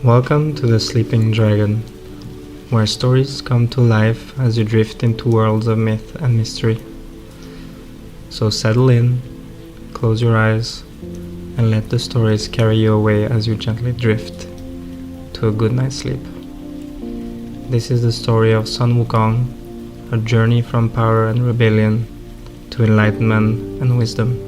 Welcome to the Sleeping Dragon, where stories come to life as you drift into worlds of myth and mystery. So settle in, close your eyes, and let the stories carry you away as you gently drift to a good night's sleep. This is the story of Sun Wukong, a journey from power and rebellion to enlightenment and wisdom.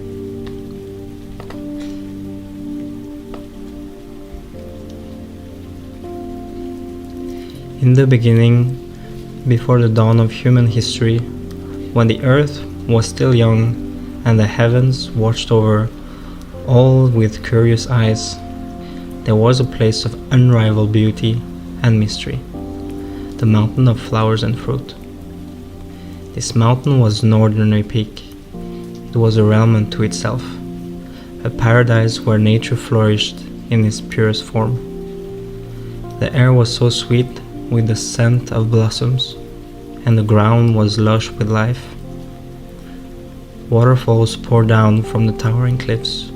In the beginning, before the dawn of human history, when the earth was still young and the heavens watched over all with curious eyes, there was a place of unrivaled beauty and mystery, the mountain of flowers and fruit. This mountain was no ordinary peak. It was a realm unto itself, a paradise where nature flourished in its purest form. The air was so sweet with the scent of blossoms, and the ground was lush with life. Waterfalls poured down from the towering cliffs,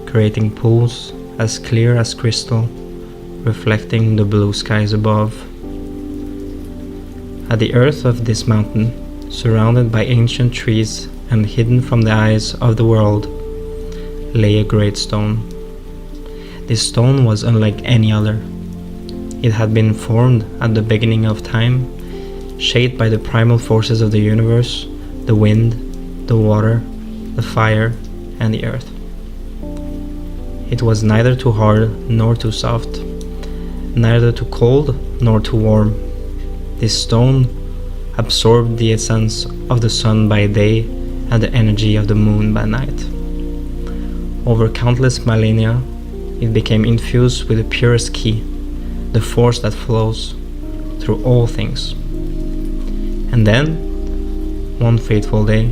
creating pools as clear as crystal, reflecting the blue skies above. At the earth of this mountain, surrounded by ancient trees and hidden from the eyes of the world, lay a great stone. This stone was unlike any other. It had been formed at the beginning of time, shaped by the primal forces of the universe, the wind, the water, the fire, and the earth. It was neither too hard nor too soft, neither too cold nor too warm. This stone absorbed the essence of the sun by day and the energy of the moon by night. Over countless millennia, it became infused with the purest key, the force that flows through all things. And then, one fateful day,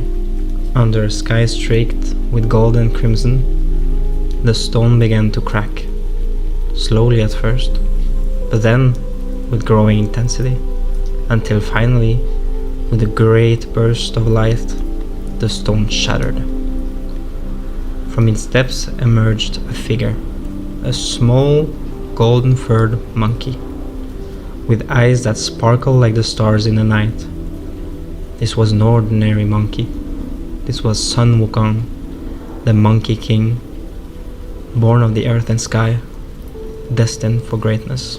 under a sky streaked with gold and crimson, the stone began to crack, slowly at first, but then with growing intensity, until finally, with a great burst of light, the stone shattered. From its depths emerged a figure, a small, golden-furred monkey, with eyes that sparkled like the stars in the night. This was no ordinary monkey. This was Sun Wukong, the Monkey King, born of the earth and sky, destined for greatness.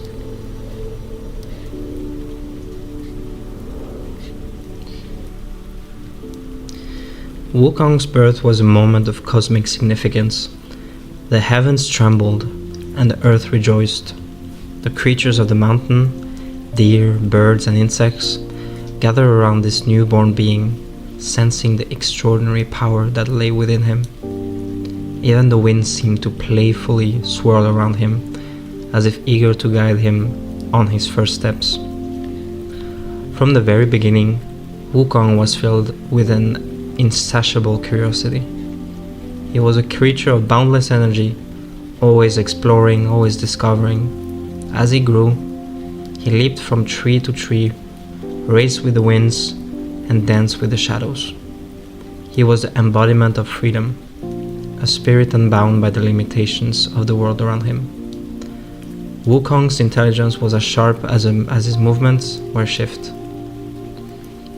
Wukong's birth was a moment of cosmic significance. The heavens trembled, and the earth rejoiced. The creatures of the mountain, deer, birds, and insects, gathered around this newborn being, sensing the extraordinary power that lay within him. Even the wind seemed to playfully swirl around him, as if eager to guide him on his first steps. From the very beginning, Wukong was filled with an insatiable curiosity. He was a creature of boundless energy, always exploring, always discovering. As he grew, he leaped from tree to tree, raced with the winds, and danced with the shadows. He was the embodiment of freedom, a spirit unbound by the limitations of the world around him. Wukong's intelligence was as sharp as his movements were swift.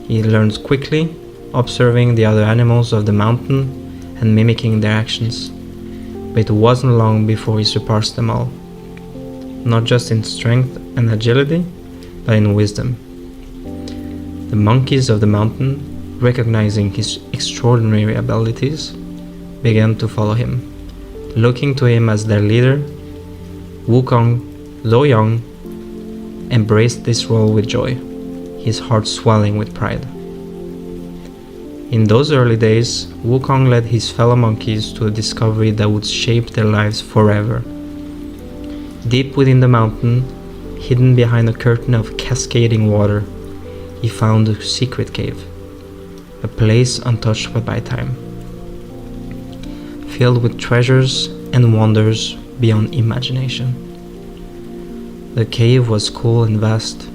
He learned quickly, observing the other animals of the mountain and mimicking their actions. But it wasn't long before he surpassed them all, not just in strength and agility, but in wisdom. The monkeys of the mountain, recognizing his extraordinary abilities, began to follow him, looking to him as their leader. Wukong, though young, embraced this role with joy, his heart swelling with pride. In those early days, Wukong led his fellow monkeys to a discovery that would shape their lives forever. Deep within the mountain, hidden behind a curtain of cascading water, he found a secret cave, a place untouched by Bedtime, filled with treasures and wonders beyond imagination. The cave was cool and vast,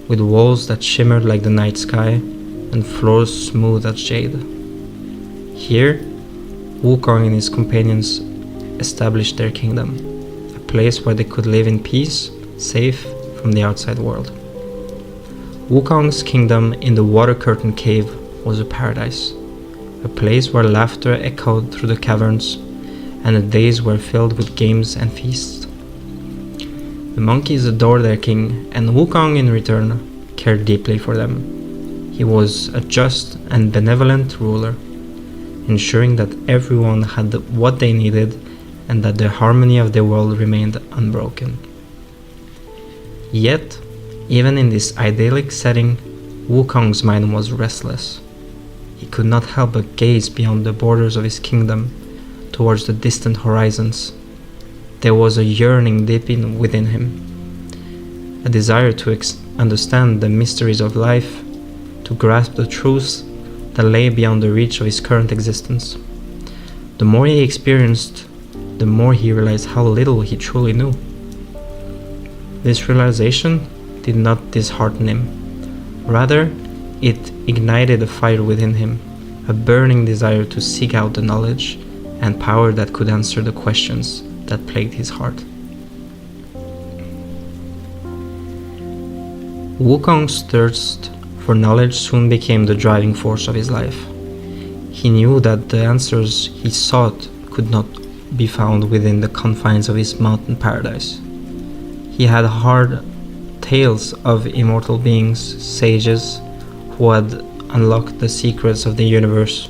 with walls that shimmered like the night sky and floors smooth as jade. Here, Wukong and his companions established their kingdom, a place where they could live in peace safe from the outside world. Wukong's kingdom in the water curtain cave was a paradise, a place where laughter echoed through the caverns, and the days were filled with games and feasts. The monkeys adored their king, and Wukong in return cared deeply for them. He was a just and benevolent ruler, ensuring that everyone had what they needed and that the harmony of the world remained unbroken. Yet, even in this idyllic setting, Wukong's mind was restless. He could not help but gaze beyond the borders of his kingdom towards the distant horizons. There was a yearning deep within him, a desire to understand the mysteries of life, to grasp the truths that lay beyond the reach of his current existence. The more he experienced, the more he realized how little he truly knew. This realization did not dishearten him. Rather, it ignited a fire within him, a burning desire to seek out the knowledge and power that could answer the questions that plagued his heart. Wukong's thirst for knowledge soon became the driving force of his life. He knew that the answers he sought could not be found within the confines of his mountain paradise. He had heard tales of immortal beings, sages, who had unlocked the secrets of the universe,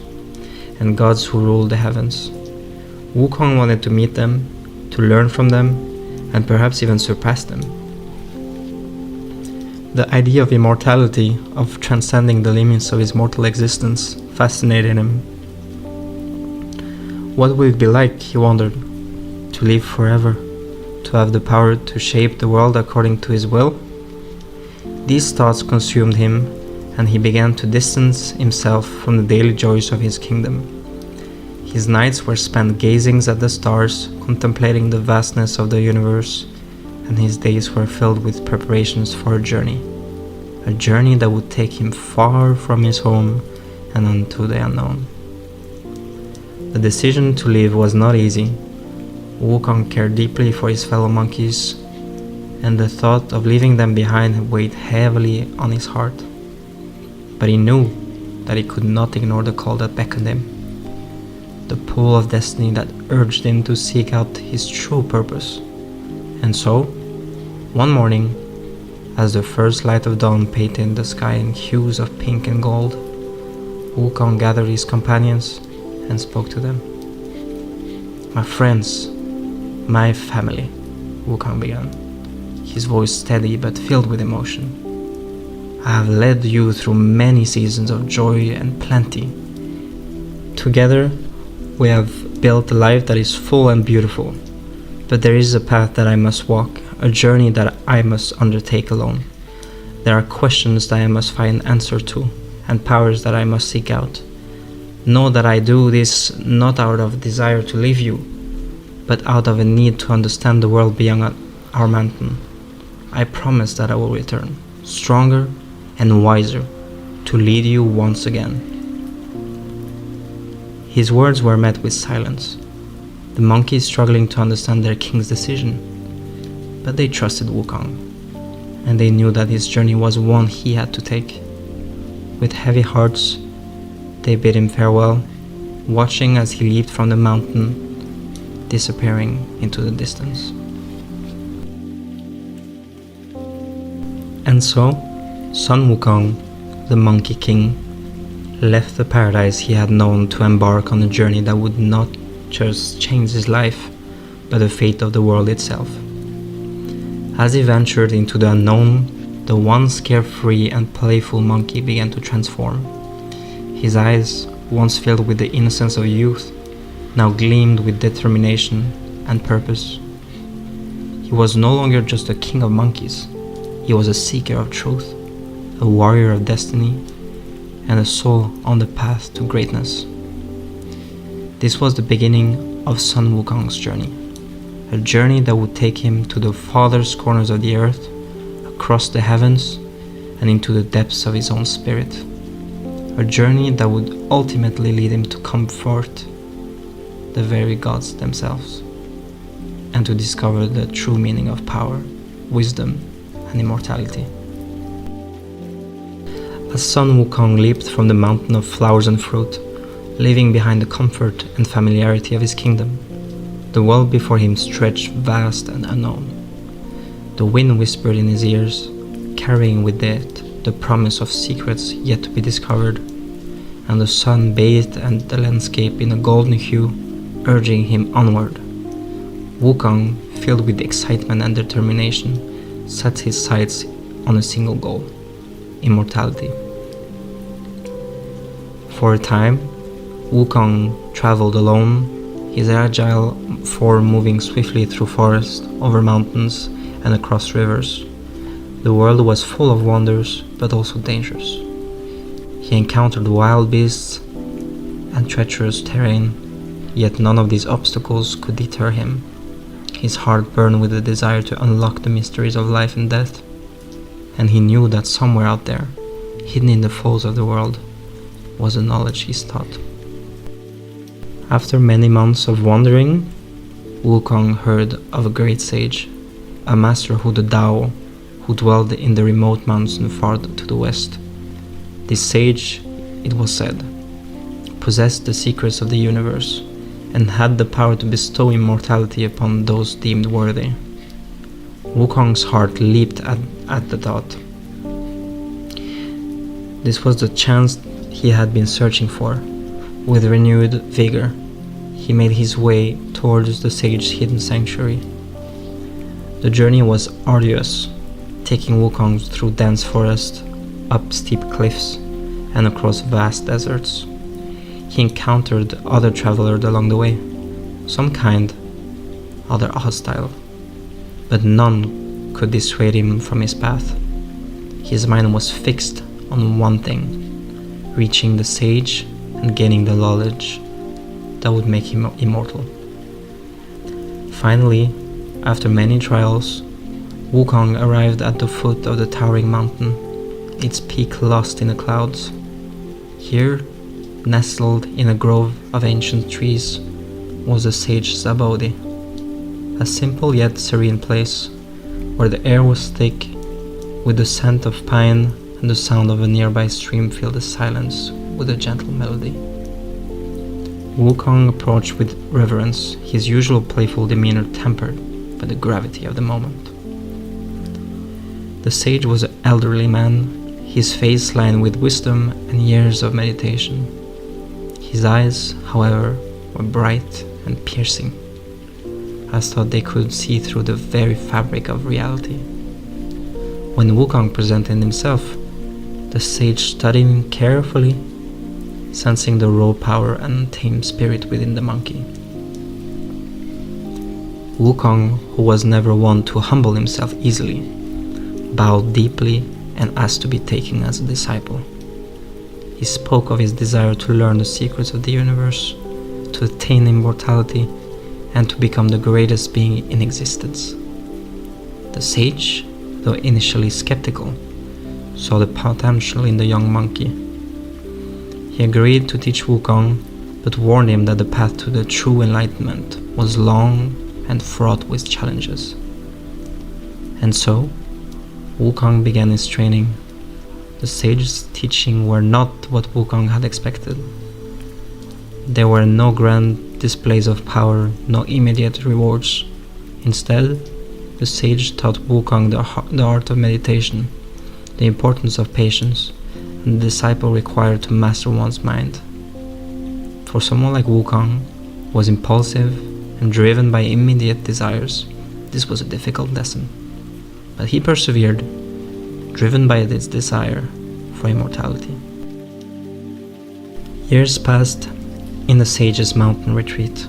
and gods who ruled the heavens. Wukong wanted to meet them, to learn from them, and perhaps even surpass them. The idea of immortality, of transcending the limits of his mortal existence, fascinated him. What would it be like, he wondered, to live forever, to have the power to shape the world according to his will? These thoughts consumed him, and he began to distance himself from the daily joys of his kingdom. His nights were spent gazing at the stars, contemplating the vastness of the universe, and his days were filled with preparations for a journey that would take him far from his home and onto the unknown. The decision to leave was not easy. Wukong cared deeply for his fellow monkeys, and the thought of leaving them behind weighed heavily on his heart. But he knew that he could not ignore the call that beckoned him, the pull of destiny that urged him to seek out his true purpose. And so, one morning, as the first light of dawn painted the sky in hues of pink and gold, Wukong gathered his companions and spoke to them. "My friends, my family," Wukong began, his voice steady but filled with emotion. "I have led you through many seasons of joy and plenty. Together, we have built a life that is full and beautiful. But there is a path that I must walk, a journey that I must undertake alone. There are questions that I must find answer to, and powers that I must seek out. Know that I do this not out of desire to leave you, but out of a need to understand the world beyond our mountain. I promise that I will return, stronger and wiser, to lead you once again." His words were met with silence, the monkeys struggling to understand their king's decision. But they trusted Wukong, and they knew that his journey was one he had to take. With heavy hearts, they bid him farewell, watching as he leaped from the mountain, disappearing into the distance. And so, Sun Wukong, the Monkey King, left the paradise he had known to embark on a journey that would not just change his life, but the fate of the world itself. As he ventured into the unknown, the once carefree and playful monkey began to transform. His eyes, once filled with the innocence of youth, now gleamed with determination and purpose. He was no longer just a king of monkeys. He was a seeker of truth, a warrior of destiny, and a soul on the path to greatness. This was the beginning of Sun Wukong's journey, a journey that would take him to the farthest corners of the earth, across the heavens, and into the depths of his own spirit. A journey that would ultimately lead him to comfort the very gods themselves, and to discover the true meaning of power wisdom, and immortality. As Sun Wukong leaped from the mountain of flowers and fruit, leaving behind the comfort and familiarity of his kingdom, the world before him stretched vast and unknown. The wind whispered in his ears, carrying with it the promise of secrets yet to be discovered, and the sun bathed the landscape in a golden hue, urging him onward. Wukong, filled with excitement and determination, set his sights on a single goal: immortality. For a time, Wukong traveled alone, his agile form moving swiftly through forests, over mountains, and across rivers. The world was full of wonders, but also dangerous. He encountered wild beasts and treacherous terrain, yet none of these obstacles could deter him. His heart burned with the desire to unlock the mysteries of life and death, and he knew that somewhere out there, hidden in the folds of the world, was the knowledge he sought. After many months of wandering, Wukong heard of a great sage, a master of the Tao, who dwelled in the remote mountain far to the west. This sage, it was said, possessed the secrets of the universe and had the power to bestow immortality upon those deemed worthy. Wukong's heart leaped at the thought. This was the chance he had been searching for. With renewed vigor, he made his way towards the sage's hidden sanctuary. The journey was arduous, taking Wukong through dense forests, up steep cliffs, and across vast deserts. He encountered other travelers along the way, some kind, other hostile, but none could dissuade him from his path. His mind was fixed on one thing: reaching the sage and gaining the knowledge that would make him immortal. Finally, after many trials, Wukong arrived at the foot of the towering mountain, its peak lost in the clouds. Here, nestled in a grove of ancient trees, was the sage's abode, a simple yet serene place, where the air was thick with the scent of pine and the sound of a nearby stream filled the silence with a gentle melody. Wukong approached with reverence, his usual playful demeanor tempered by the gravity of the moment. The sage was an elderly man, his face lined with wisdom and years of meditation. His eyes, however, were bright and piercing, as though they could see through the very fabric of reality. When Wukong presented himself, the sage studied him carefully, sensing the raw power and tame spirit within the monkey. Wukong, who was never one to humble himself easily, bowed deeply and asked to be taken as a disciple. He spoke of his desire to learn the secrets of the universe, to attain immortality, and to become the greatest being in existence. The sage, though initially skeptical, saw the potential in the young monkey. He agreed to teach Wukong, but warned him that the path to the true enlightenment was long and fraught with challenges. And so, Wukong began his training. The sage's teaching were not what Wukong had expected. There were no grand displays of power, no immediate rewards. Instead, the sage taught Wukong the art of meditation, the importance of patience, and the disciple required to master one's mind. For someone like Wukong, who was impulsive and driven by immediate desires, this was a difficult lesson. But he persevered, driven by this desire for immortality. Years passed in the sage's mountain retreat.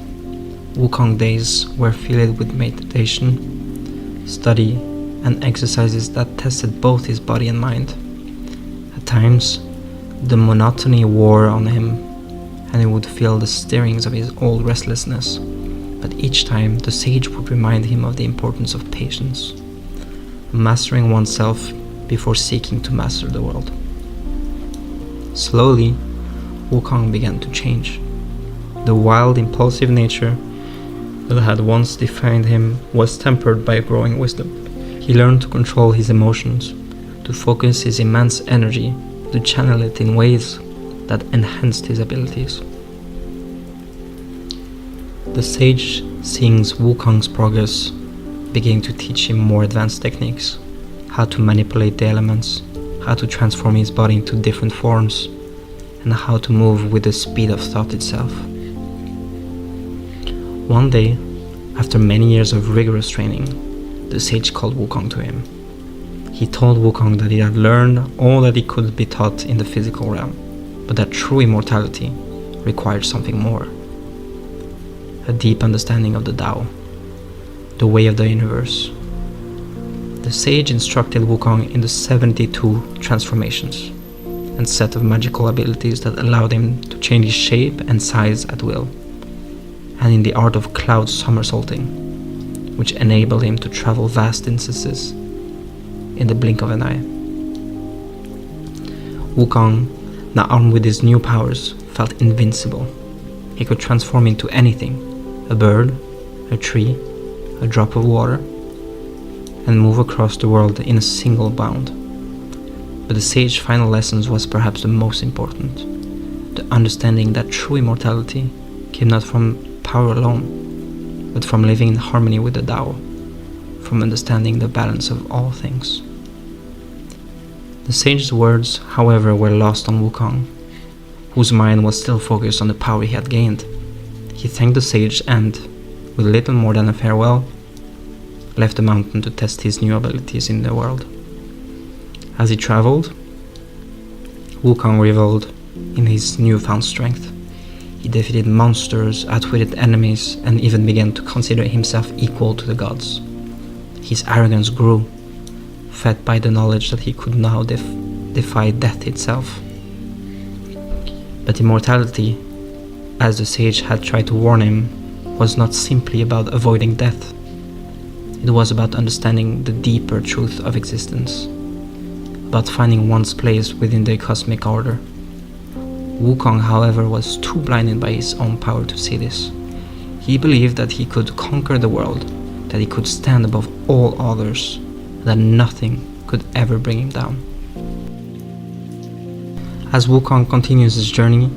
Wukong days were filled with meditation, study, and exercises that tested both his body and mind. At times, the monotony wore on him, and he would feel the stirrings of his old restlessness, but each time the sage would remind him of the importance of patience, mastering oneself before seeking to master the world. Slowly, Wukong began to change. The wild, impulsive nature that had once defined him was tempered by growing wisdom. He learned to control his emotions, to focus his immense energy, to channel it in ways that enhanced his abilities. The sage, seeing Wukong's progress, began to teach him more advanced techniques, how to manipulate the elements, how to transform his body into different forms, and how to move with the speed of thought itself. One day, after many years of rigorous training, the sage called Wukong to him. He told Wukong that he had learned all that he could be taught in the physical realm, but that true immortality required something more. A deep understanding of the Tao, the way of the universe. The sage instructed Wukong in the 72 transformations and set of magical abilities that allowed him to change his shape and size at will, and in the art of cloud somersaulting, which enabled him to travel vast distances in the blink of an eye. Wukong, now armed with his new powers, felt invincible. He could transform into anything, a bird, a tree, a drop of water, and move across the world in a single bound. But the sage's final lessons was perhaps the most important, the understanding that true immortality came not from power alone, but from living in harmony with the Tao, from understanding the balance of all things. The sage's words, however, were lost on Wukong, whose mind was still focused on the power he had gained. He thanked the sage and, with little more than a farewell, left the mountain to test his new abilities in the world. As he traveled, Wukong reveled in his newfound strength. He defeated monsters, outwitted enemies, and even began to consider himself equal to the gods. His arrogance grew, fed by the knowledge that he could now defy death itself. But immortality, as the sage had tried to warn him, was not simply about avoiding death. It was about understanding the deeper truth of existence, about finding one's place within the cosmic order. Wukong, however, was too blinded by his own power to see this. He believed that he could conquer the world, that he could stand above all others, that nothing could ever bring him down. As Wukong continues his journey,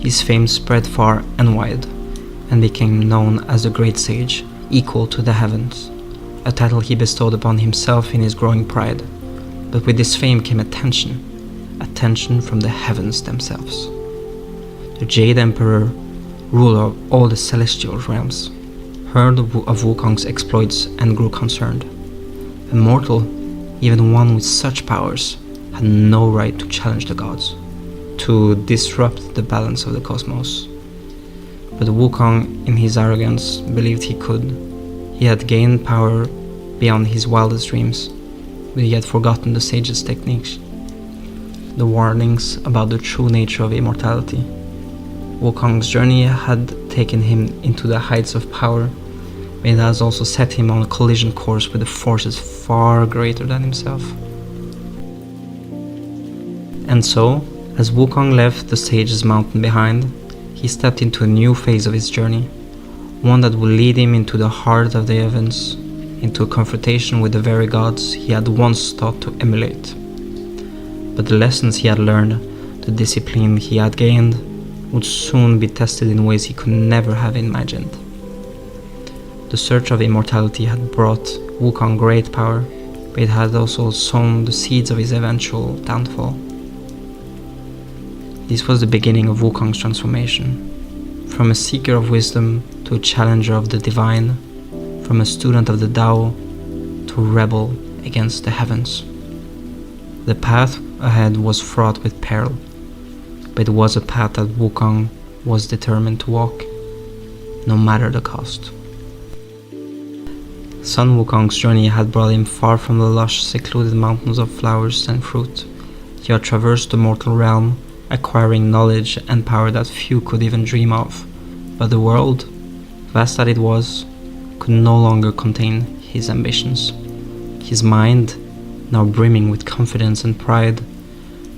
his fame spread far and wide, and became known as the Great Sage, equal to the heavens, a title he bestowed upon himself in his growing pride. But with this fame came attention from the heavens themselves. The Jade Emperor, ruler of all the celestial realms, heard of Wukong's exploits and grew concerned. A mortal, even one with such powers, had no right to challenge the gods, to disrupt the balance of the cosmos. But Wukong, in his arrogance, believed he could. He had gained power beyond his wildest dreams, but he had forgotten the sage's techniques, the warnings about the true nature of immortality. Wukong's journey had taken him into the heights of power, but it has also set him on a collision course with forces far greater than himself. And so, as Wukong left the sage's mountain behind, he stepped into a new phase of his journey, one that would lead him into the heart of the heavens, into a confrontation with the very gods he had once thought to emulate. But the lessons he had learned, the discipline he had gained, would soon be tested in ways he could never have imagined. The search of immortality had brought Wukong great power, but it had also sown the seeds of his eventual downfall. This was the beginning of Wukong's transformation, from a seeker of wisdom to a challenger of the divine, from a student of the Tao to a rebel against the heavens. The path ahead was fraught with peril, but it was a path that Wukong was determined to walk, no matter the cost. Sun Wukong's journey had brought him far from the lush, secluded mountains of flowers and fruit. He had traversed the mortal realm, acquiring knowledge and power that few could even dream of. But the world, vast as it was, could no longer contain his ambitions. His mind, now brimming with confidence and pride,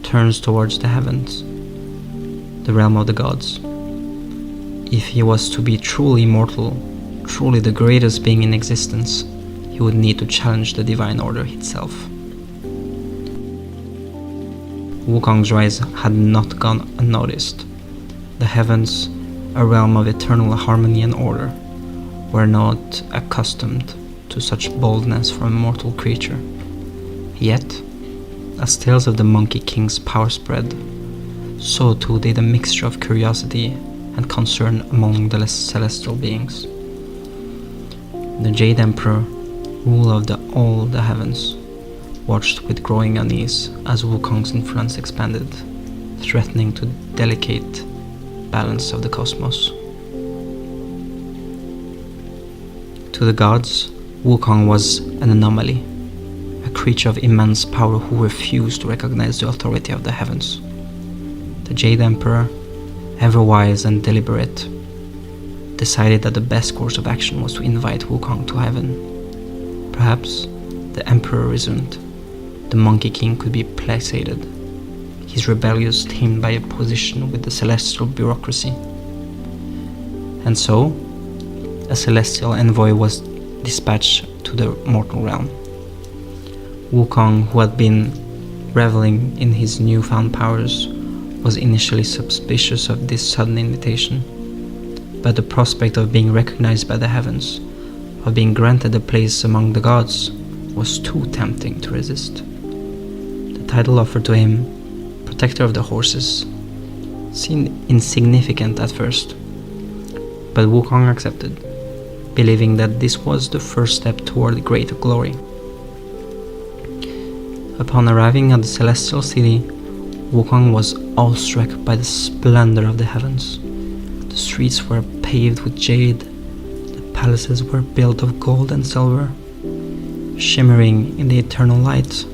turns towards the heavens, the realm of the gods. If he was to be truly immortal, truly the greatest being in existence, he he would need to challenge the divine order itself. Wukong's rise had not gone unnoticed. The heavens, a realm of eternal harmony and order, were not accustomed to such boldness from a mortal creature. Yet, as tales of the Monkey King's power spread, so too did a mixture of curiosity and concern among the celestial beings. The Jade Emperor, ruler of all the heavens, watched with growing unease as Wukong's influence expanded, threatening to delicate balance of the cosmos. To the gods, Wukong was an anomaly, a creature of immense power who refused to recognize the authority of the heavens. The Jade Emperor, ever wise and deliberate, decided that the best course of action was to invite Wukong to heaven. Perhaps, the Emperor reasoned, the Monkey King could be placated, his rebellious tamed by a position with the celestial bureaucracy. And so, a celestial envoy was dispatched to the mortal realm. Wukong, who had been reveling in his newfound powers, was initially suspicious of this sudden invitation, but the prospect of being recognized by the heavens, of being granted a place among the gods, was too tempting to resist. The title offered to him, Protector of the Horses, seemed insignificant at first, but Wukong accepted, believing that this was the first step toward greater glory. Upon arriving at the celestial city, Wukong was awestruck by the splendor of the heavens. The streets were paved with jade, the palaces were built of gold and silver, shimmering in the eternal light.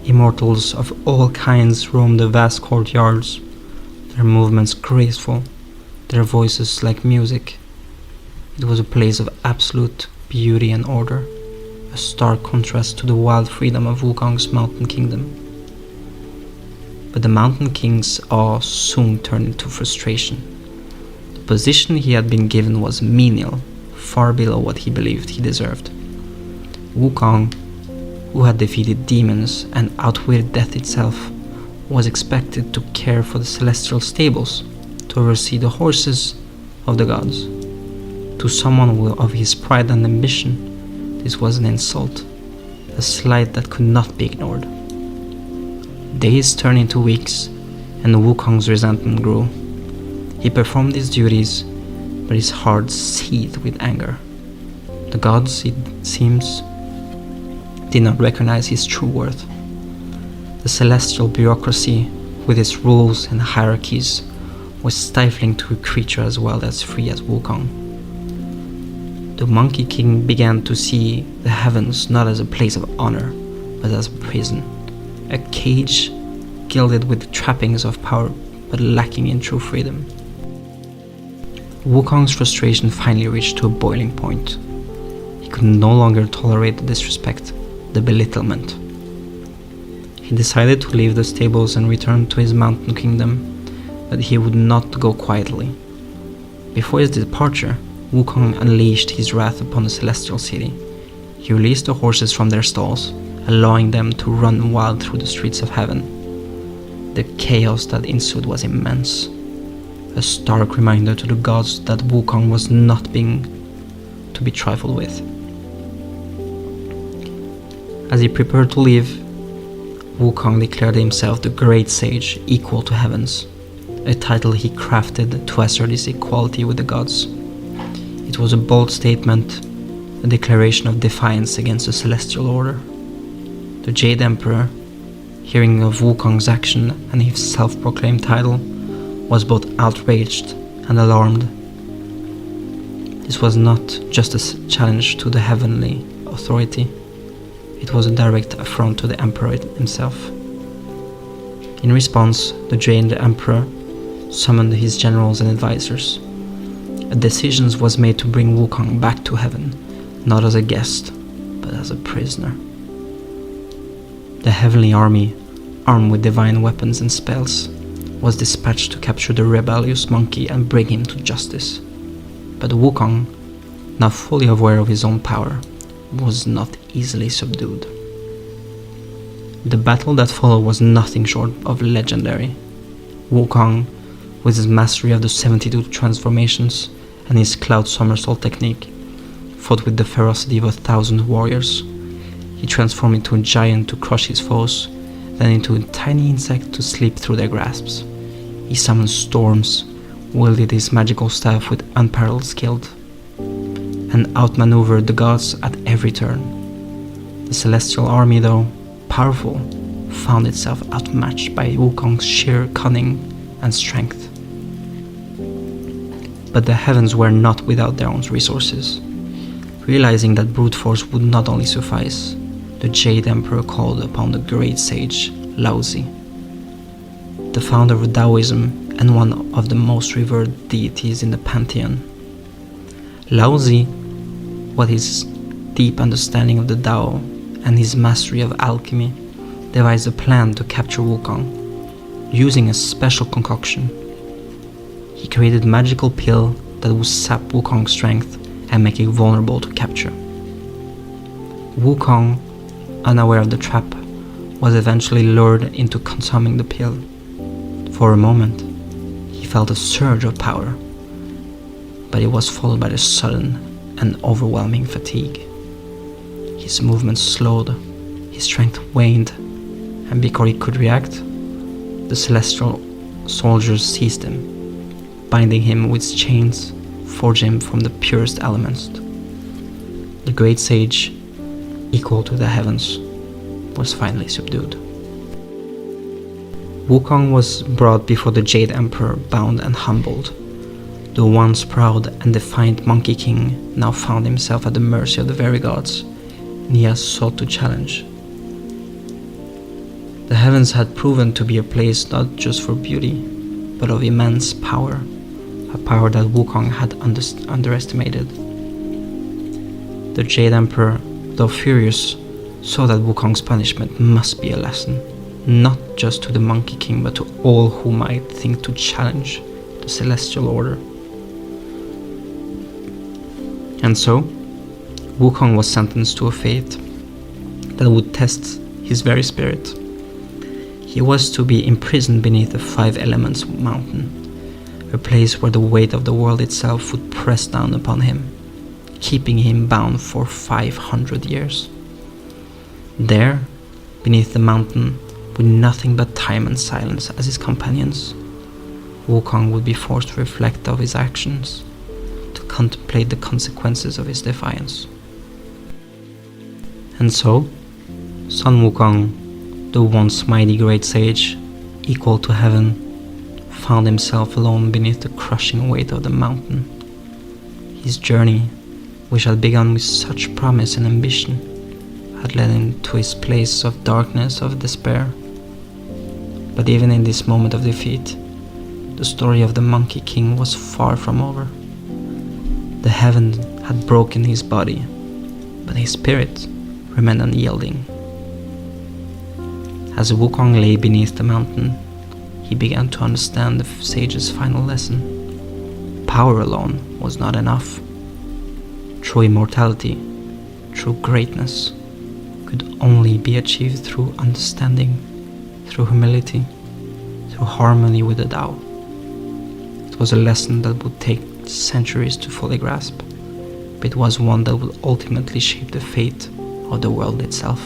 Immortals of all kinds roamed the vast courtyards, their movements graceful, their voices like music. It was a place of absolute beauty and order, a stark contrast to the wild freedom of Wukong's mountain kingdom. But the Mountain King's awe soon turned into frustration. The position he had been given was menial, far below what he believed he deserved. Wukong, who had defeated demons and outwitted death itself, was expected to care for the celestial stables, to oversee the horses of the gods. To someone of his pride and ambition, this was an insult, a slight that could not be ignored. Days turned into weeks, and Wukong's resentment grew. He performed his duties, but his heart seethed with anger. The gods, it seems, did not recognize his true worth. The celestial bureaucracy, with its rules and hierarchies, was stifling to a creature as wild as free as Wukong. The Monkey King began to see the heavens not as a place of honor, but as a prison, a cage gilded with trappings of power, but lacking in true freedom. Wukong's frustration finally reached to a boiling point. He could no longer tolerate the disrespect, the belittlement. He decided to leave the stables and return to his mountain kingdom, but he would not go quietly. Before his departure, Wukong unleashed his wrath upon the celestial city. He released the horses from their stalls, allowing them to run wild through the streets of heaven. The chaos that ensued was immense, a stark reminder to the gods that Wukong was not being to be trifled with. As he prepared to leave, Wukong declared himself the great sage equal to heavens, a title he crafted to assert his equality with the gods. It was a bold statement, a declaration of defiance against the celestial order. The Jade Emperor, hearing of Wukong's action and his self-proclaimed title, was both outraged and alarmed. This was not just a challenge to the heavenly authority, it was a direct affront to the Emperor himself. In response, the Jade Emperor summoned his generals and advisors. A decision was made to bring Wukong back to heaven, not as a guest, but as a prisoner. The heavenly army, armed with divine weapons and spells, was dispatched to capture the rebellious monkey and bring him to justice. But Wukong, now fully aware of his own power, was not easily subdued. The battle that followed was nothing short of legendary. Wukong, with his mastery of the 72 transformations and his cloud somersault technique, fought with the ferocity of 1,000 warriors. He transformed into a giant to crush his foes, then into a tiny insect to slip through their grasps. He summoned storms, wielded his magical staff with unparalleled skill, and outmaneuvered the gods at every turn. The celestial army, though powerful, found itself outmatched by Wukong's sheer cunning and strength. But the heavens were not without their own resources. Realizing that brute force would not only suffice, the Jade Emperor called upon the great sage Laozi, the founder of Taoism and one of the most revered deities in the pantheon. Laozi, with his deep understanding of the Tao and his mastery of alchemy, devised a plan to capture Wukong, using a special concoction. He created a magical pill that would sap Wukong's strength and make it vulnerable to capture. Wukong, unaware of the trap, was eventually lured into consuming the pill. For a moment, he felt a surge of power, but it was followed by a sudden and overwhelming fatigue. His movements slowed, his strength waned, and before he could react, the celestial soldiers seized him, binding him with chains, forging him from the purest elements. The great sage, equal to the heavens, was finally subdued. Wukong was brought before the Jade Emperor, bound and humbled. The once proud and defiant Monkey King now found himself at the mercy of the very gods, and he has sought to challenge. The heavens had proven to be a place not just for beauty, but of immense power, a power that Wukong had underestimated. The Jade Emperor, though furious, saw that Wukong's punishment must be a lesson, not just to the Monkey King, but to all who might think to challenge the celestial order. And so, Wukong was sentenced to a fate that would test his very spirit. He was to be imprisoned beneath the Five Elements mountain, a place where the weight of the world itself would press down upon him, keeping him bound for 500 years. There, beneath the mountain, with nothing but time and silence as his companions, Wukong would be forced to reflect on his actions, to contemplate the consequences of his defiance. And so, Sun Wukong, the once mighty great sage, equal to heaven, found himself alone beneath the crushing weight of the mountain. His journey, which had begun with such promise and ambition, had led him to his place of darkness, of despair. But even in this moment of defeat, the story of the Monkey King was far from over. The heaven had broken his body, but his spirit remained unyielding. As Wukong lay beneath the mountain, he began to understand the sage's final lesson. Power alone was not enough. True immortality, true greatness, could only be achieved through understanding, through humility, through harmony with the Tao. It was a lesson that would take centuries to fully grasp, but it was one that would ultimately shape the fate of the world itself.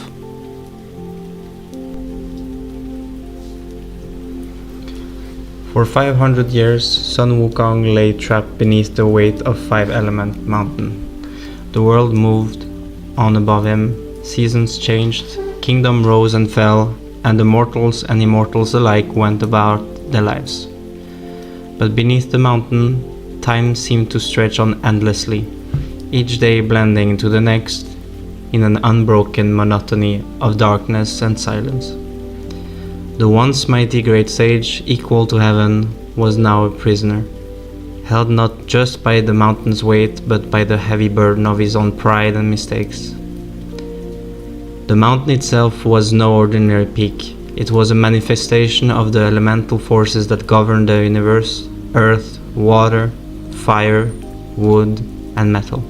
For 500 years, Sun Wukong lay trapped beneath the weight of Five Element Mountain. The world moved on above him, seasons changed, kingdom rose and fell, and the mortals and immortals alike went about their lives. But beneath the mountain, time seemed to stretch on endlessly, each day blending into the next in an unbroken monotony of darkness and silence. The once mighty great sage, equal to heaven, was now a prisoner, held not just by the mountain's weight, but by the heavy burden of his own pride and mistakes. The mountain itself was no ordinary peak. It was a manifestation of the elemental forces that govern the universe: earth, water, fire, wood, and metal.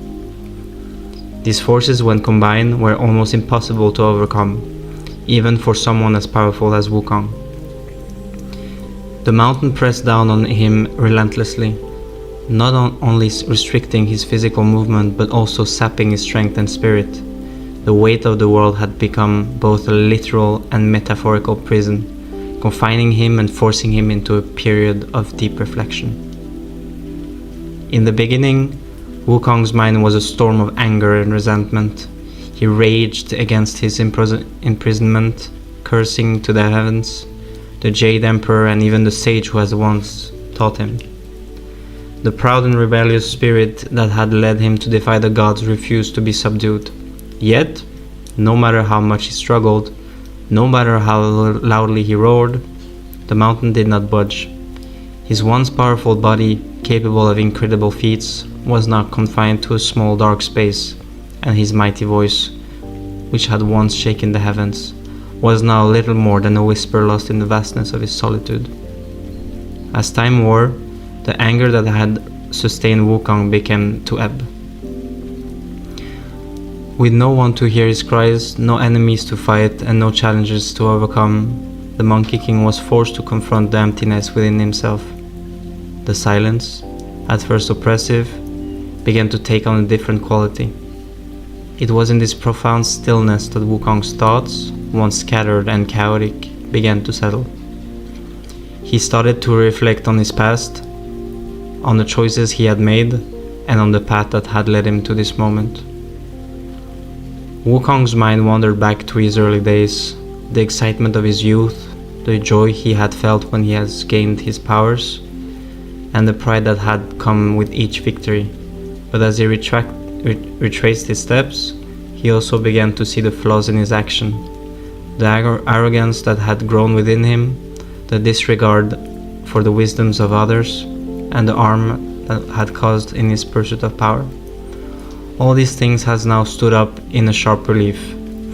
These forces, when combined, were almost impossible to overcome, even for someone as powerful as Wukong. The mountain pressed down on him relentlessly, not only restricting his physical movement but also sapping his strength and spirit. The weight of the world had become both a literal and metaphorical prison, confining him and forcing him into a period of deep reflection. In the beginning, Wukong's mind was a storm of anger and resentment. He raged against his imprisonment, cursing to the heavens, the Jade Emperor, and even the sage who had once taught him. The proud and rebellious spirit that had led him to defy the gods refused to be subdued. Yet, no matter how much he struggled, no matter how loudly he roared, the mountain did not budge. His once powerful body, capable of incredible feats, was now confined to a small dark space, and his mighty voice, which had once shaken the heavens, was now little more than a whisper lost in the vastness of his solitude. As time wore, the anger that had sustained Wukong began to ebb. With no one to hear his cries, no enemies to fight, and no challenges to overcome, the Monkey King was forced to confront the emptiness within himself. The silence, at first oppressive, began to take on a different quality. It was in this profound stillness that Wukong's thoughts, once scattered and chaotic, began to settle. He started to reflect on his past, on the choices he had made, and on the path that had led him to this moment. Wukong's mind wandered back to his early days, the excitement of his youth, the joy he had felt when he had gained his powers, and the pride that had come with each victory. But as he retraced his steps, he also began to see the flaws in his action, the arrogance that had grown within him, the disregard for the wisdoms of others, and the harm that had caused in his pursuit of power. All these things has now stood up in a sharp relief.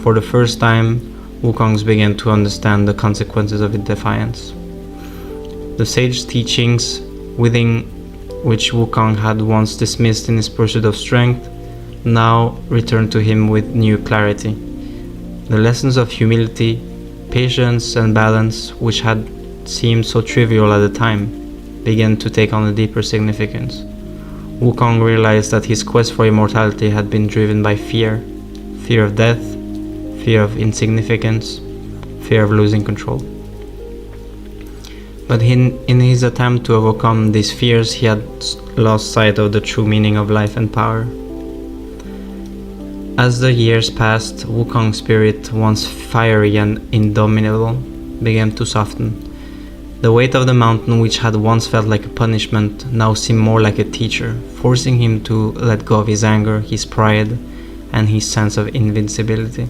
For the first time, Wukong began to understand the consequences of his defiance. The sage teachings, within which Wukong had once dismissed in his pursuit of strength, now returned to him with new clarity. The lessons of humility, patience, and balance, which had seemed so trivial at the time, began to take on a deeper significance. Wukong realized that his quest for immortality had been driven by fear of death, fear of insignificance, fear of losing control. But in his attempt to overcome these fears, he had lost sight of the true meaning of life and power. As the years passed, Wukong's spirit, once fiery and indomitable, began to soften. The weight of the mountain, which had once felt like a punishment, now seemed more like a teacher, forcing him to let go of his anger, his pride, and his sense of invincibility.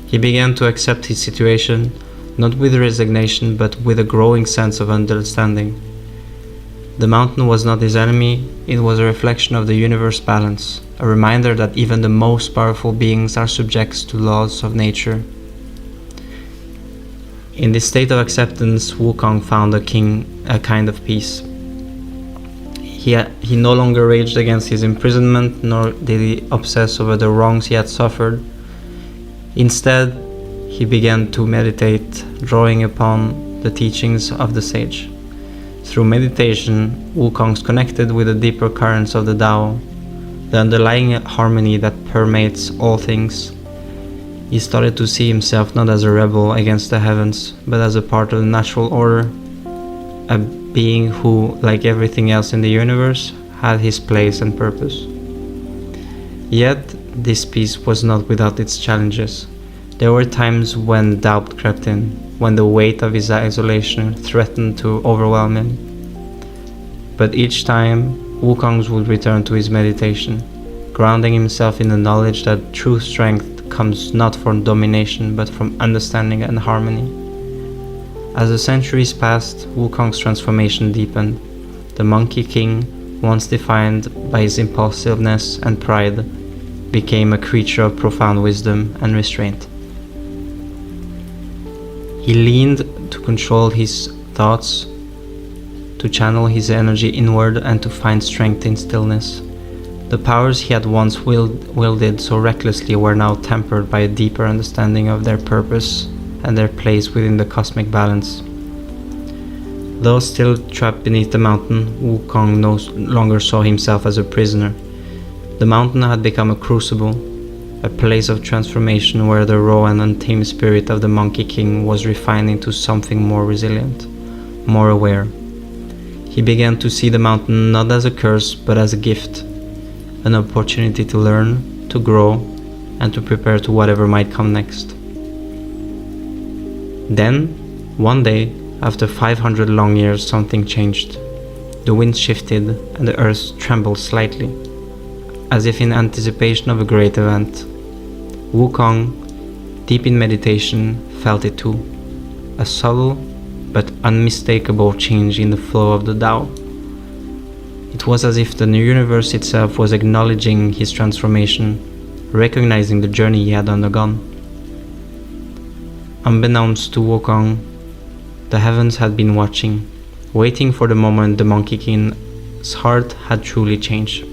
He began to accept his situation, not with resignation, but with a growing sense of understanding. The mountain was not his enemy, it was a reflection of the universe balance, a reminder that even the most powerful beings are subject to laws of nature. In this state of acceptance, Wukong found a kind of peace. He no longer raged against his imprisonment, nor did he obsess over the wrongs he had suffered. Instead, he began to meditate, drawing upon the teachings of the sage. Through meditation, Wukong connected with the deeper currents of the Tao, the underlying harmony that permeates all things. He started to see himself not as a rebel against the heavens, but as a part of the natural order, a being who, like everything else in the universe, had his place and purpose. Yet, this peace was not without its challenges. There were times when doubt crept in, when the weight of his isolation threatened to overwhelm him. But each time, Wukong would return to his meditation, grounding himself in the knowledge that true strength comes not from domination but from understanding and harmony. As the centuries passed, Wukong's transformation deepened. The Monkey King, once defined by his impulsiveness and pride, became a creature of profound wisdom and restraint. He leaned to control his thoughts, to channel his energy inward, and to find strength in stillness. The powers he had once wielded so recklessly were now tempered by a deeper understanding of their purpose and their place within the cosmic balance. Though still trapped beneath the mountain, Wukong no longer saw himself as a prisoner. The mountain had become a crucible, a place of transformation where the raw and untamed spirit of the Monkey King was refined into something more resilient, more aware. He began to see the mountain not as a curse but as a gift, an opportunity to learn, to grow, and to prepare to whatever might come next. Then, one day, after 500 long years, something changed. The wind shifted and the earth trembled slightly, as if in anticipation of a great event. Wukong, deep in meditation, felt it too, a subtle but unmistakable change in the flow of the Tao. It was as if the new universe itself was acknowledging his transformation, recognizing the journey he had undergone. Unbeknownst to Wukong, the heavens had been watching, waiting for the moment the Monkey King's heart had truly changed.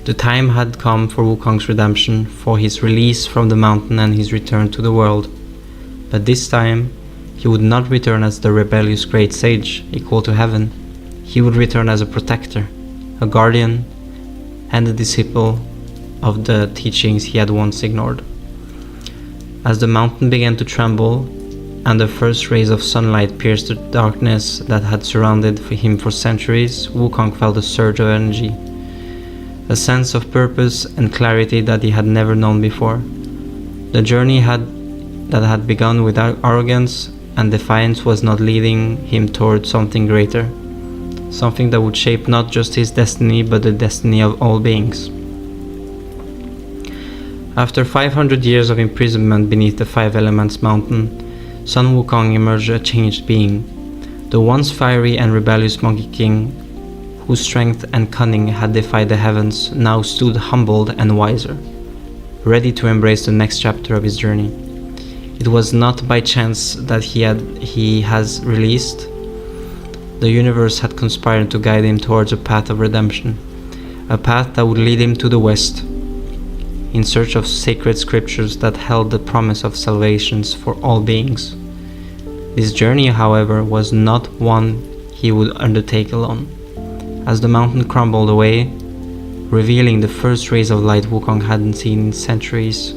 The time had come for Wukong's redemption, for his release from the mountain and his return to the world. But this time, he would not return as the rebellious great sage, equal to heaven. He would return as a protector, a guardian, and a disciple of the teachings he had once ignored. As the mountain began to tremble, and the first rays of sunlight pierced the darkness that had surrounded him for centuries, Wukong felt a surge of energy, a sense of purpose and clarity that he had never known before. The journey that had begun with arrogance and defiance was not leading him toward something greater, something that would shape not just his destiny but the destiny of all beings. After 500 years of imprisonment beneath the Five Elements mountain, Sun Wukong emerged a changed being. The once fiery and rebellious Monkey King, whose strength and cunning had defied the heavens, now stood humbled and wiser, ready to embrace the next chapter of his journey. It was not by chance that he has released. The universe had conspired to guide him towards a path of redemption, a path that would lead him to the West, in search of sacred scriptures that held the promise of salvations for all beings. This journey, however, was not one he would undertake alone. As the mountain crumbled away, revealing the first rays of light Wukong hadn't seen in centuries,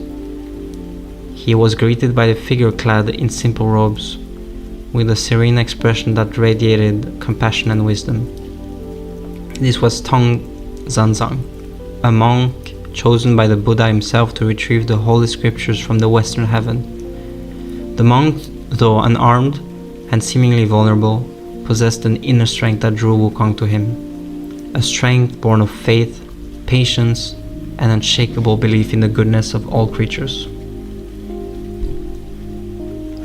he was greeted by a figure clad in simple robes, with a serene expression that radiated compassion and wisdom. This was Tang Sanzang, a monk chosen by the Buddha himself to retrieve the holy scriptures from the western heaven. The monk, though unarmed and seemingly vulnerable, possessed an inner strength that drew Wukong to him, a strength born of faith, patience, and unshakable belief in the goodness of all creatures.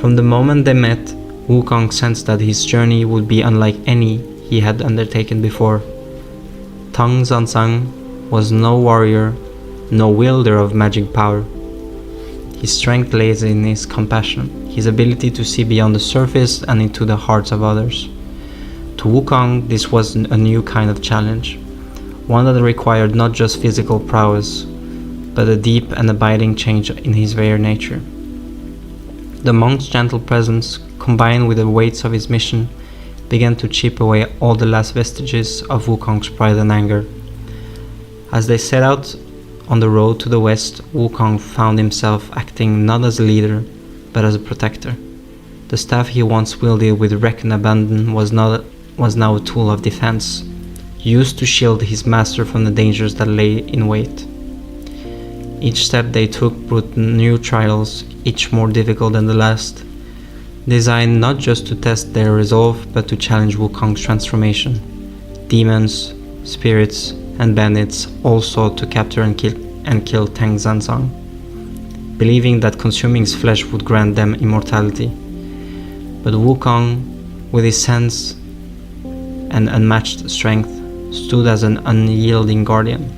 From the moment they met, Wukong sensed that his journey would be unlike any he had undertaken before. Tang Sanzang was no warrior, no wielder of magic power. His strength lays in his compassion, his ability to see beyond the surface and into the hearts of others. To Wukong, this was a new kind of challenge, one that required not just physical prowess, but a deep and abiding change in his very nature. The monk's gentle presence, combined with the weights of his mission, began to chip away all the last vestiges of Wukong's pride and anger. As they set out on the road to the west, Wukong found himself acting not as a leader, but as a protector. The staff he once wielded with reckoned abandon was now a tool of defense, used to shield his master from the dangers that lay in wait. Each step they took brought new trials, each more difficult than the last, designed not just to test their resolve, but to challenge Wukong's transformation. Demons, spirits, and bandits all sought to capture and kill Tang Sanzang, believing that consuming his flesh would grant them immortality. But Wukong, with his sense and unmatched strength, stood as an unyielding guardian.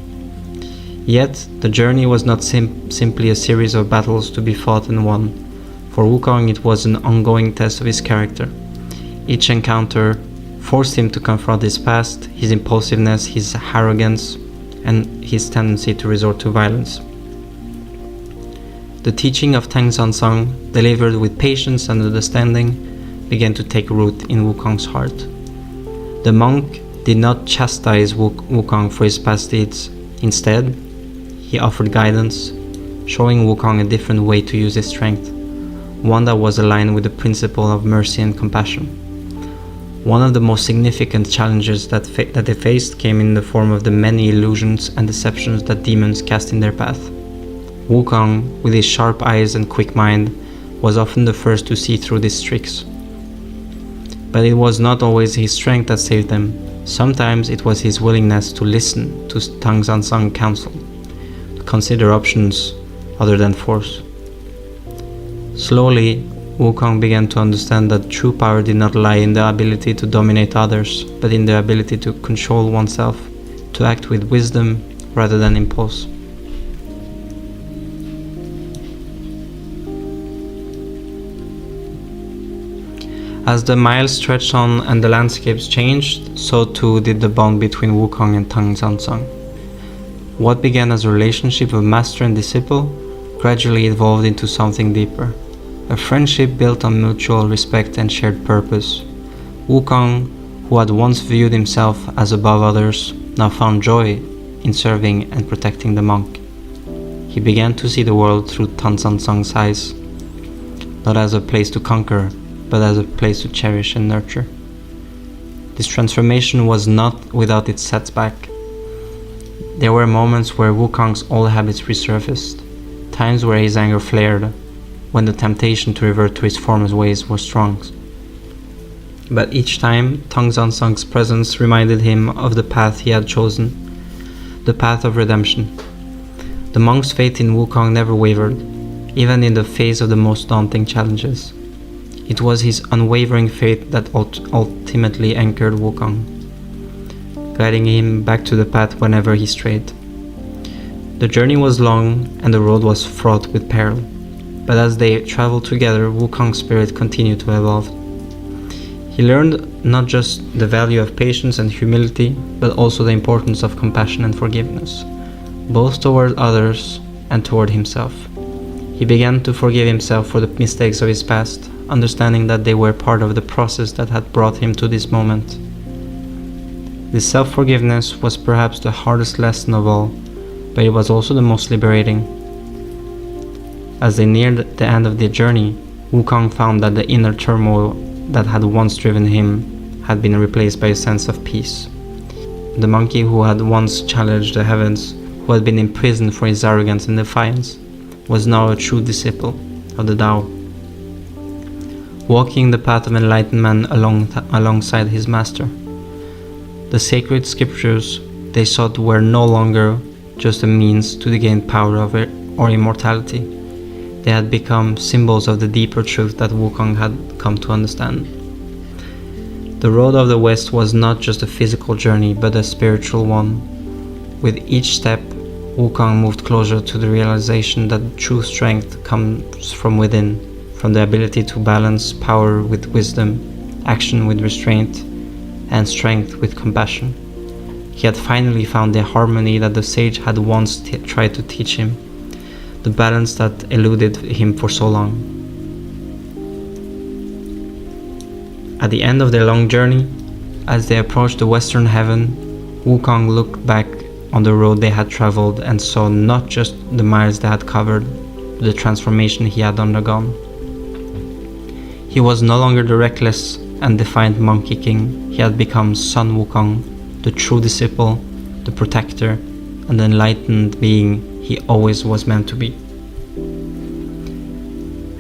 Yet, the journey was not simply a series of battles to be fought and won. For Wukong, it was an ongoing test of his character. Each encounter forced him to confront his past, his impulsiveness, his arrogance, and his tendency to resort to violence. The teaching of Tang Sanzang, delivered with patience and understanding, began to take root in Wukong's heart. The monk did not chastise Wukong for his past deeds. Instead, he offered guidance, showing Wukong a different way to use his strength, one that was aligned with the principle of mercy and compassion. One of the most significant challenges that they faced came in the form of the many illusions and deceptions that demons cast in their path. Wukong, with his sharp eyes and quick mind, was often the first to see through these tricks. But it was not always his strength that saved them. Sometimes it was his willingness to listen to Tang Sanzang's counsel, to consider options other than force. Slowly, Wukong began to understand that true power did not lie in the ability to dominate others, but in the ability to control oneself, to act with wisdom rather than impulse. As the miles stretched on and the landscapes changed, so too did the bond between Wukong and Tang Sanzang. What began as a relationship of master and disciple gradually evolved into something deeper, a friendship built on mutual respect and shared purpose. Wukong, who had once viewed himself as above others, now found joy in serving and protecting the monk. He began to see the world through Tang Sanzang's eyes, not as a place to conquer, but as a place to cherish and nurture. This transformation was not without its setback. There were moments where Wukong's old habits resurfaced, times where his anger flared, when the temptation to revert to his former ways was strong. But each time, Tang Sanzang's presence reminded him of the path he had chosen, the path of redemption. The monk's faith in Wukong never wavered, even in the face of the most daunting challenges. It was his unwavering faith that ultimately anchored Wukong, guiding him back to the path whenever he strayed. The journey was long and the road was fraught with peril, but as they traveled together, Wukong's spirit continued to evolve. He learned not just the value of patience and humility, but also the importance of compassion and forgiveness, both toward others and toward himself. He began to forgive himself for the mistakes of his past, understanding that they were part of the process that had brought him to this moment. This self-forgiveness was perhaps the hardest lesson of all, but it was also the most liberating. As they neared the end of their journey, Wukong found that the inner turmoil that had once driven him had been replaced by a sense of peace. The monkey who had once challenged the heavens, who had been imprisoned for his arrogance and defiance, was now a true disciple of the Tao, walking the path of enlightenment alongside his master. The sacred scriptures they sought were no longer just a means to gain power or immortality. They had become symbols of the deeper truth that Wukong had come to understand. The road of the West was not just a physical journey, but a spiritual one. With each step, Wukong moved closer to the realization that true strength comes from within, from the ability to balance power with wisdom, action with restraint, and strength with compassion. He had finally found the harmony that the sage had once tried to teach him, the balance that eluded him for so long. At the end of their long journey, as they approached the western heaven, Wukong looked back on the road they had traveled and saw not just the miles they had covered, but the transformation he had undergone. He was no longer the reckless and defiant monkey king. He had become Sun Wukong, the true disciple, the protector, and the enlightened being he always was meant to be.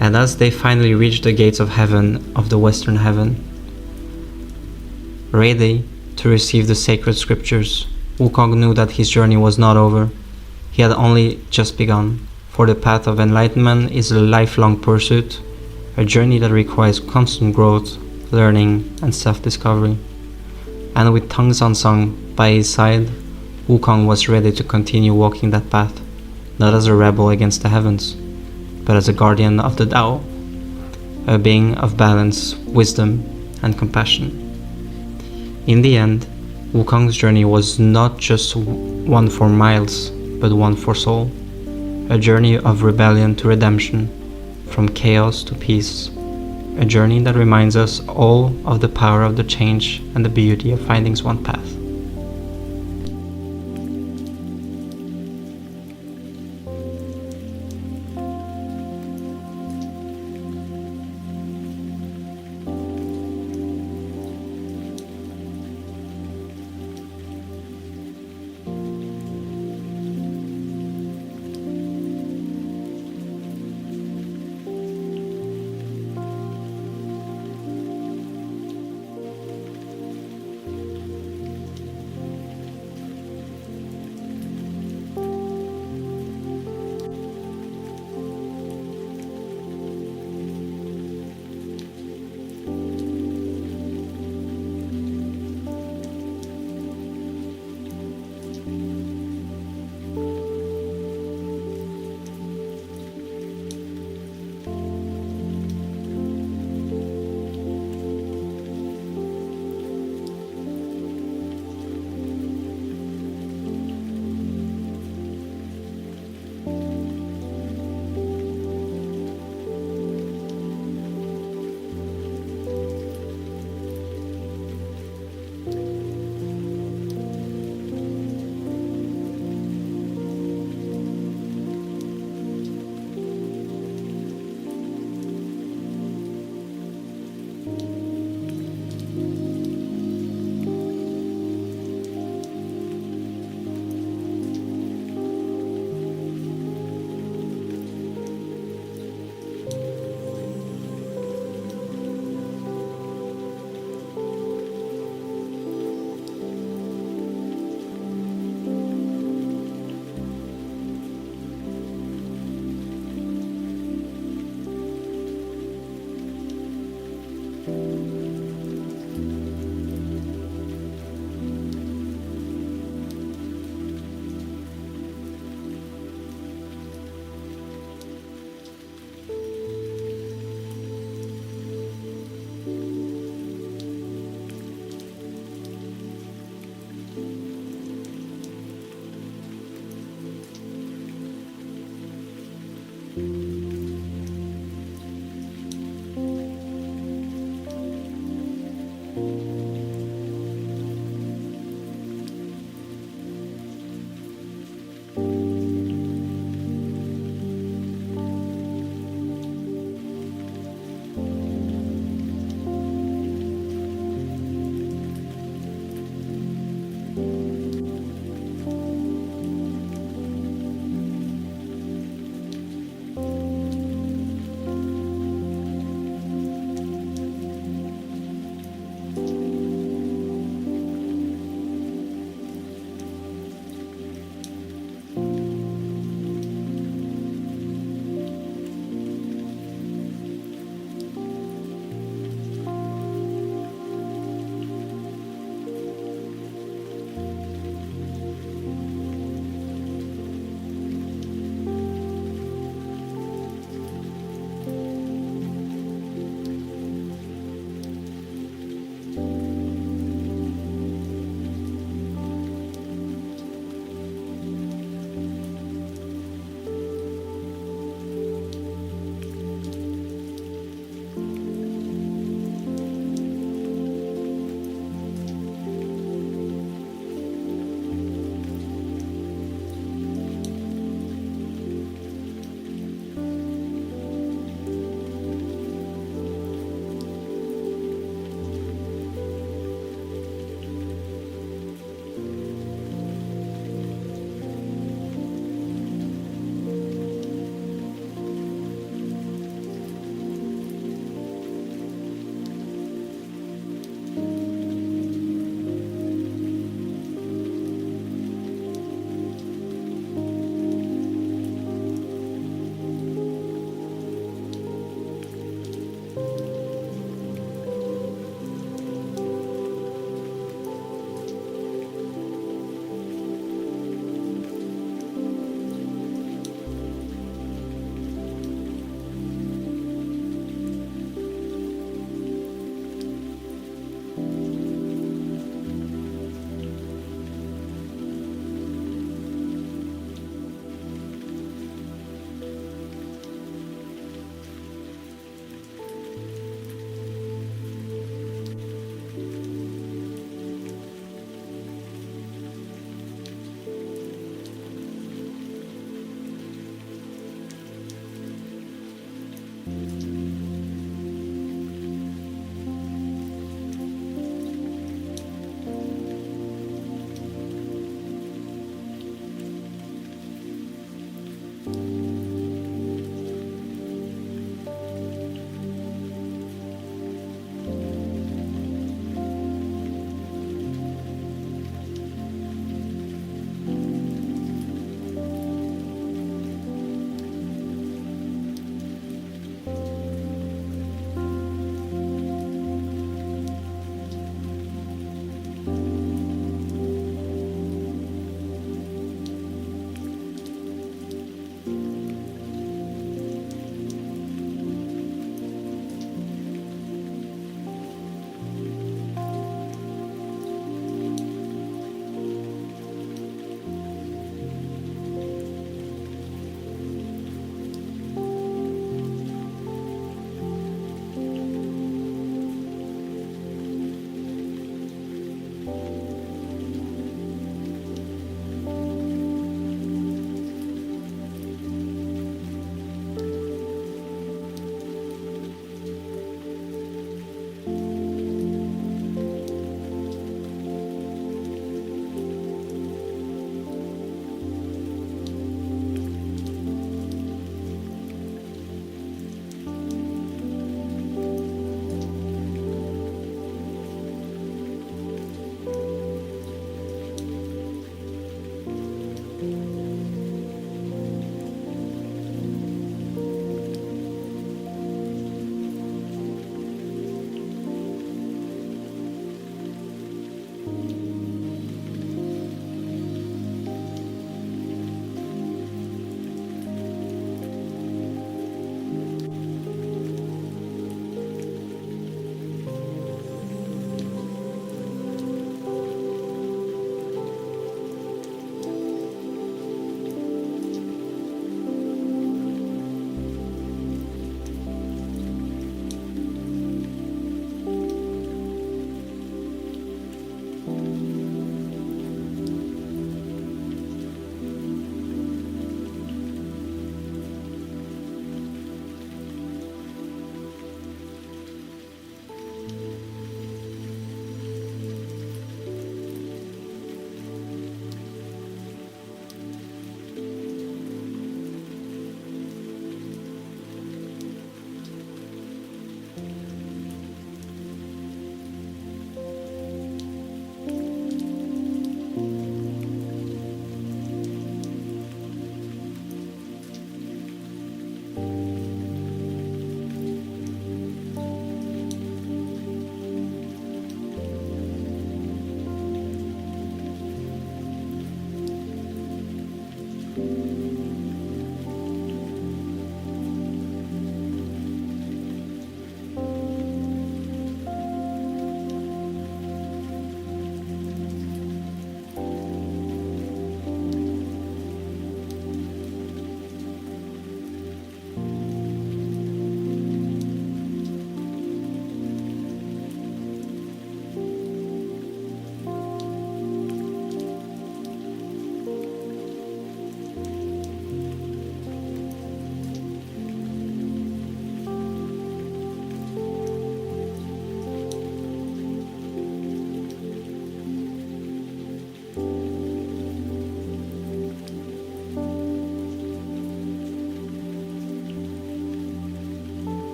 And as they finally reached the gates of heaven, of the western heaven, ready to receive the sacred scriptures, Wukong knew that his journey was not over. He had only just begun, for the path of enlightenment is a lifelong pursuit, a journey that requires constant growth, learning, and self-discovery. And with Tang Sanzang by his side, Wukong was ready to continue walking that path, not as a rebel against the heavens, but as a guardian of the Tao, a being of balance, wisdom, and compassion. In the end, Wukong's journey was not just one for miles, but one for soul. A journey of rebellion to redemption, from chaos to peace. A journey that reminds us all of the power of the change and the beauty of finding one's path.